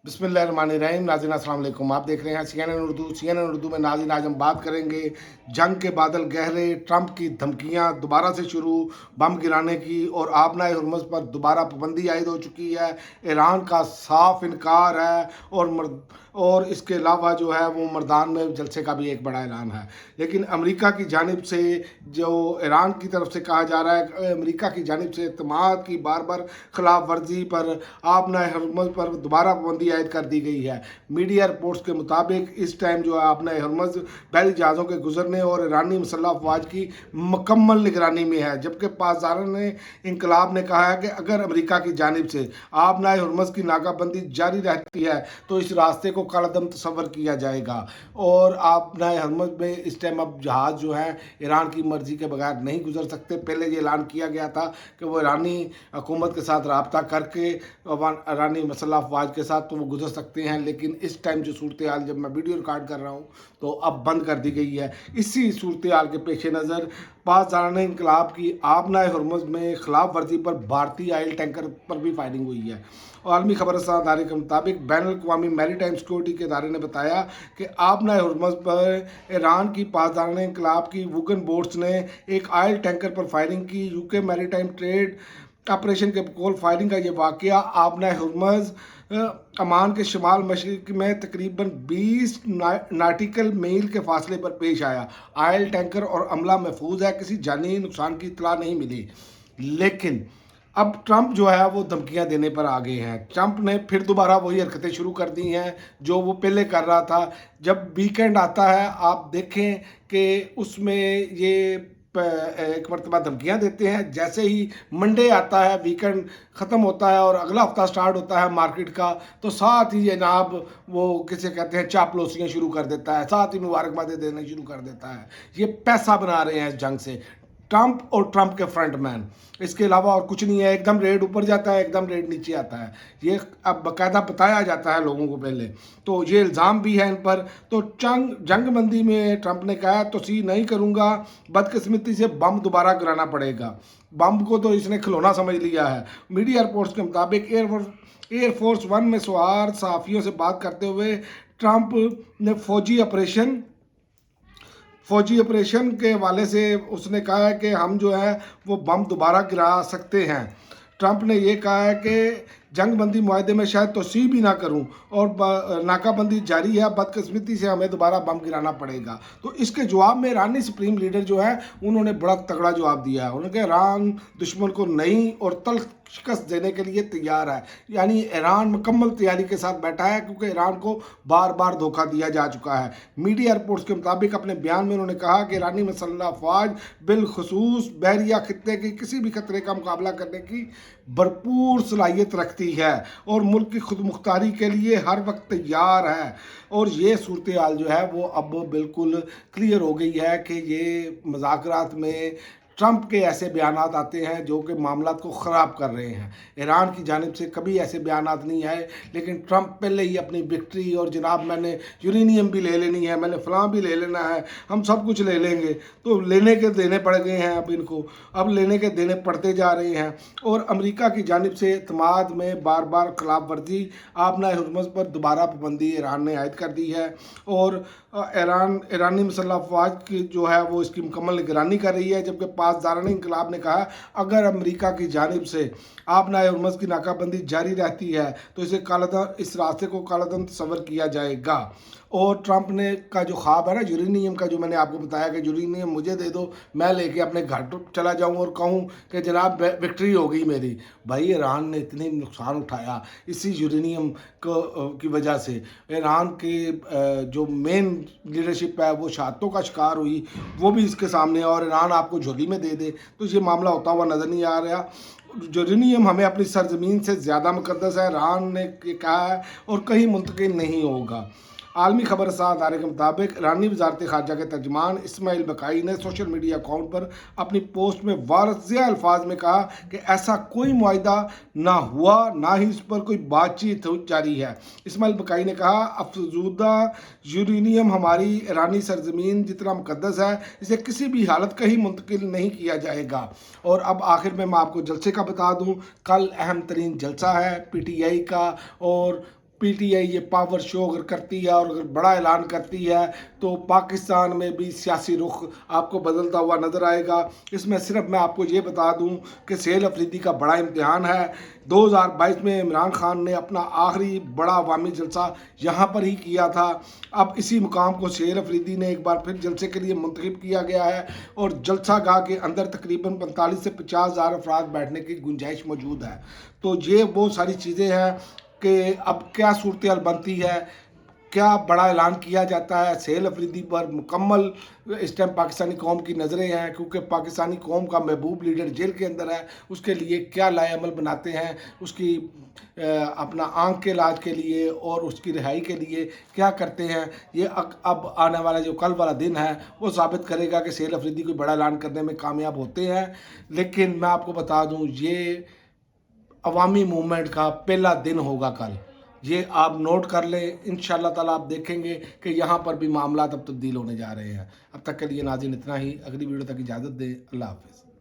बिस्मिल्लाहिर्रहमानिर्रहीम। नाज़रीन अस्सलाम वालेकुम। आप देख रहे हैं CNN उर्दू में। नाज़रीन आज हम बात करेंगे जंग के बादल गहरे, ट्रंप की धमकियां दोबारा से शुरू, बम गिराने की और आबनाए हुर्मुज़ पर दोबारा पाबंदी आयद हो चुकी है। ईरान का साफ इनकार है और इसके अलावा जो है वो मर्दान में जलसे का भी एक बड़ा ऐलान है। लेकिन अमेरिका की जानिब से जो ईरान की तरफ से कहा जा रहा है, अमेरिका की जानिब से इत्तेमाद की बार बार खिलाफ वर्जी पर आबनाए हुर्मुज़ पर दोबारा पाबंदी आयद कर दी गई है। मीडिया रिपोर्ट्स के मुताबिक इस टाइम जो है आबनाए हुर्मुज़ बहरी जहाज़ों के गुजरने और ईरानी मुसल्लह अफवाज की मुकम्मल निगरानी में है। जबकि पासदारान इंकलाब ने कहा है कि अगर अमेरिका की जानिब से आबनाए हुर्मुज़ की नाकाबंदी जारी रहती है तो इस रास्ते को कलअदम तस्वर किया जाएगा और आबनाए हुर्मुज़ में इस टाइम अब जहाज़ जो है ईरान की मर्जी के बगैर नहीं गुजर सकते। पहले ये ऐलान किया गया था कि वो ईरानी हुकूमत के साथ रब्ता करके ईरानी मसल्लह अफवाज के साथ तो वो गुजर सकते हैं, लेकिन इस टाइम जो सूरत हाल जब मैं वीडियो रिकॉर्ड कर रहा हूँ तो अब बंद कर दी गई है। इसी सूरत हाल के पेश नज़र पासदारान इंकलाब की आबनाए हुर्मुज़ में खिलाफ वर्जी पर भारतीय आयल टैंकर पर भी फायरिंग हुई है। आलमी खबर अदारे के मुताबिक बैन अल-अक़वामी मैरीटाइम सिक्योरिटी के इदारे ने बताया कि आबनाए हुर्मुज़ पर ईरान की पासदारान इंकलाब की वुगन बोट्स ने एक आयल टैंकर पर फायरिंग की। यूके मैरीटाइम ट्रेड ऑपरेशन के बकौल फायरिंग का ये वाक़या आबनाए हुर्मुज़ अमान के शुमाल मशरिक में तकरीबन 20 नाटिकल मील के फासले पर पेश आया। आयल टैंकर और अमला महफूज है, किसी जानी नुकसान की इत्तला नहीं मिली। लेकिन अब ट्रंप जो है वो धमकियां देने पर आ गए हैं। ट्रंप ने फिर दोबारा वही हरकतें शुरू कर दी हैं जो वो पहले कर रहा था। जब वीकेंड आता है आप देखें कि उसमें ये एक मरतबा धमकियां देते हैं, जैसे ही मंडे आता है, वीकेंड ख़त्म होता है और अगला हफ्ता स्टार्ट होता है मार्केट का, तो साथ ही जनाब वो किसे कहते हैं चापलूसियाँ शुरू कर देता है, साथ ही मुबारकबादें देने शुरू कर देता है। ये पैसा बना रहे हैं इस जंग से ट्रंप और ट्रंप के फ्रंटमैन, इसके अलावा और कुछ नहीं है। एकदम रेट ऊपर जाता है, एकदम रेट नीचे आता है। ये अब बाकायदा बताया जाता है लोगों को पहले, तो ये इल्ज़ाम भी है इन पर। तो जंगबंदी में ट्रंप ने कहा तोसी नहीं करूँगा, बदकिस्मती से बम दोबारा गिराना पड़ेगा। बम को तो इसने खिलौना समझ लिया है। मीडिया रिपोर्ट्स के मुताबिक एयरफोर्स वन में सवार सहाफ़ियों से बात करते हुए ट्रंप ने फौजी ऑपरेशन के हवाले से उसने कहा है कि हम जो है वो बम दोबारा गिरा सकते हैं। ट्रंप ने ये कहा है कि जंगबंदी मुआहदे में शायद तोसी भी ना करूं और नाकाबंदी जारी है, बदकिस्मती से हमें दोबारा बम गिराना पड़ेगा। तो इसके जवाब में ईरानी सुप्रीम लीडर जो है उन्होंने बड़ा तगड़ा जवाब दिया है। उन्होंने कहा ईरान दुश्मन को नई और तल्ख शिकस्त देने के लिए तैयार है। यानी ईरान मुकम्मल तैयारी के साथ बैठा है, क्योंकि ईरान को बार बार धोखा दिया जा चुका है। मीडिया रिपोर्ट्स के मुताबिक अपने बयान में उन्होंने कहा कि ईरानी मसल्लह अफवाज बिलखुसूस बहरिया खित्ते के किसी भी खतरे का मुकाबला करने की भरपूर सलाहियत रखती है और मुल्क की खुद मुख्तारी के लिए हर वक्त तैयार है। और ये सूरत हाल जो है वो अब बिल्कुल क्लियर हो गई है कि ये मुज़ाकरात में ट्रंप के ऐसे बयान आते हैं जो कि मामला को ख़राब कर रहे हैं। ईरान की जानिब से कभी ऐसे बयान नहीं आए, लेकिन ट्रंप पहले ही अपनी विक्ट्री और जनाब मैंने यूरेनियम भी ले लेनी है, मैंने फ़लाँ भी ले लेना है, हम सब कुछ ले लेंगे, तो लेने के देने पड़ गए हैं। अब इनको अब लेने के देने पड़ते जा रहे हैं। और अमेरिका की जानिब से इत्तेमाद में बार बार खिलाफ वर्जी, आबनाए हुर्मुज़ पर दोबारा पाबंदी ईरान ने आयद कर दी है और ईरानी मुसल्लह अफवाज की जो है वो इसकी मुकम्मल निगरानी कर रही है। जबकि पासदारान इंकलाब ने कहा अगर अमेरिका की जानिब से आबनाए हुर्मुज़ की नाकाबंदी जारी रहती है तो इस रास्ते को कालादम तस्वर किया जाएगा। और ट्रंप ने का जो ख्वाब है ना यूरेनियम का, जो मैंने आपको बताया कि यूरेनियम मुझे दे दो, मैं लेके अपने घर चला जाऊं और कहूं कि जनाब विक्ट्री हो गई मेरी। भाई ईरान ने इतने नुकसान उठाया इसी यूरेनियम की वजह से। ईरान के जो मेन लीडरशिप है वो शहादतों का शिकार हुई, वो भी इसके सामने, और ईरान आपको झोली में दे दे तो ये मामला होता हुआ नज़र नहीं आ रहा। यूरेनियम हमें अपनी सरजमीन से ज़्यादा मुकद्दस है, ईरान ने कहा है, और कहीं मुंतकिल नहीं होगा। आलमी खबर अदारे के मुताबिक ईरानी वजारत खारजा के तर्जमान इस्माइल बकाई ने सोशल मीडिया अकाउंट पर अपनी पोस्ट में वाज़ेह अल्फाज में कहा कि ऐसा कोई मुआहदा ना हुआ, ना ही इस पर कोई बातचीत जारी है। इस्माइल बकाई ने कहा अफजूदा यूरेनियम हमारी ईरानी सरजमीन जितना मुकद्दस है, इसे किसी भी हालत कहीं मुंतकिल नहीं किया जाएगा। और अब आखिर में मैं आपको जलसे का बता दूँ, कल अहम तरीन जलसा है PTI का, और PTI ये पावर शो अगर करती है और अगर बड़ा ऐलान करती है तो पाकिस्तान में भी सियासी रुख आपको बदलता हुआ नज़र आएगा। इसमें सिर्फ मैं आपको ये बता दूं कि सेल अफरीदी का बड़ा इम्तिहान है। 2022 में इमरान खान ने अपना आखिरी बड़ा अवामी जलसा यहाँ पर ही किया था। अब इसी मुकाम को सेल अफरीदी ने एक बार फिर जलसे के लिए मुंतखब किया गया है और जलसा गाह के अंदर तकरीबन 45 से 50 हज़ार अफराद बैठने की गुंजाइश मौजूद है। तो ये वो सारी चीज़ें हैं कि अब क्या सूरत हाल बनती है, क्या बड़ा ऐलान किया जाता है। सेल अफरीदी पर मुकम्मल इस टाइम पाकिस्तानी कौम की नज़रें हैं, क्योंकि पाकिस्तानी कौम का महबूब लीडर जेल के अंदर है। उसके लिए क्या लाए अमल बनाते हैं, उसकी अपना आंख के इलाज के लिए और उसकी रिहाई के लिए क्या करते हैं, ये अब आने वाला जो कल वाला दिन है वो साबित करेगा कि सेल अफरीदी कोई बड़ा ऐलान करने में कामयाब होते हैं। लेकिन मैं आपको बता दूँ, ये अवामी मूवमेंट का पहला दिन होगा कल। ये आप नोट कर लें। इंशाअल्लाह ताला आप देखेंगे कि यहाँ पर भी मामला अब तब्दील होने जा रहे हैं। अब तक के लिए नाज़रीन इतना ही। अगली वीडियो तक इजाज़त दें। अल्लाह हाफ़िज़।